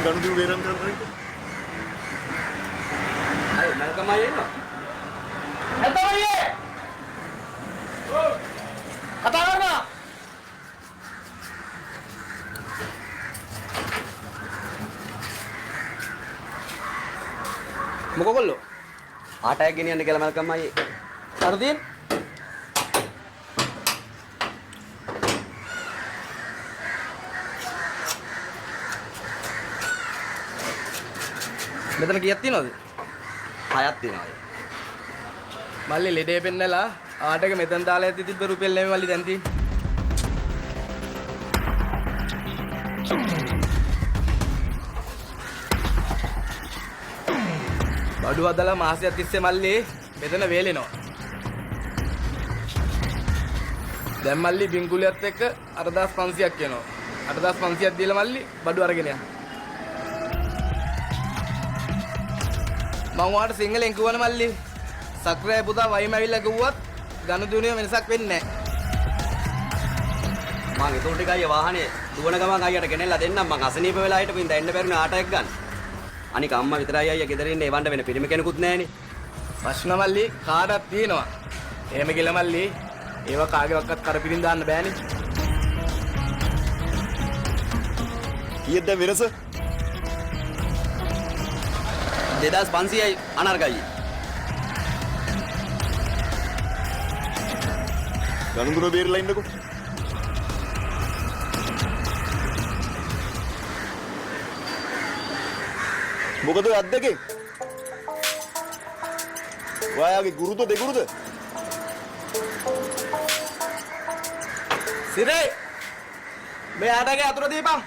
ගනුදෙනු වේරම් කරන්නේ. අය මල්කම් අය එනවා. එතකොට කතා කරනවා. මොකෝගොල්ලෝ? ආටයක් ගෙනියන්න කියලා මල්කම් අය. හරිද? මෙතන කීයක් තියෙනවද? 6ක් තියෙනවා. මල්ලි ලෙඩේ පෙන්නලා ආට එක මෙතන දාලා ඇද්දි තිබ්බ රුපියල් නෙමෙයි මල්ලි දැන් තියෙන්නේ. බඩු හදලා මාසයක් තිස්සේ මල්ලි මෙතන වේලෙනවා. දැන් මල්ලි බින්කුලියත් එක්ක 8500ක් එනවා. 8500ක් දීලා මල්ලි බඩු අරගෙන යන්න. මම ඔයාලට සිංහලෙන් කියවන මල්ලි සක්‍රය පුතා වයිම ඇවිල්ලා කිව්වත් ගනුදෙනුවේ වෙනසක් වෙන්නේ නැහැ. මං ඒතකොට ගියේ වාහනේ දුවන ගමන් අයියට ගෙනෙල්ලා දෙන්නම්. මං අසනීප වෙලා හිටපු ඉඳන් එන්න බැරිුණා ආටයක් ගන්න. අනික අම්මා විතරයි අයියා ගෙදර ඉන්නේ. එවන්න වෙන පිරිමි කෙනෙකුත් නැහනේ. ප්‍රශ්න මල්ලි කාටවත් තියෙනවා. එහෙම කියලා මල්ලි ඒව කාගේවත් කරපිරින් දාන්න බෑනේ. කීයද දැන් වෙනස? 2500යි අනර්ගයි. ගනුදෙනු බේරලා ඉන්නකෝ. මොකද ඔය අද්දකේ? ඔයාගේ ගුරුද දෙගුරුද? සිරේ මේ ආටගේ අතුර දීපන්.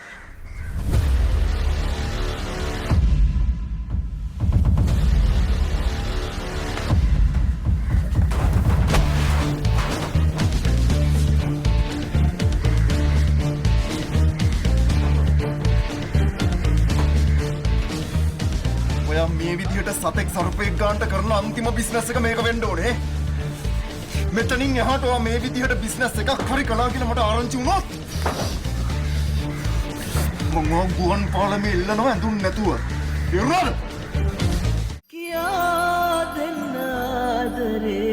මේ විදිහට සතෙක් සර්පෙක් ගන්නට කරන අන්තිම බිස්නස් එක මේක වෙන්න ඕනේ. මෙතනින් එහාට ඔයා මේ විදිහට බිස්නස් එකක් හරි කළා කියලා මට ආරංචි වුණොත් මම ගුවන් පාලමේ ඉල්ලනවා ඇඳුම් නැතුව. ඉරුණාද? කියා දෙන්න ආදරේ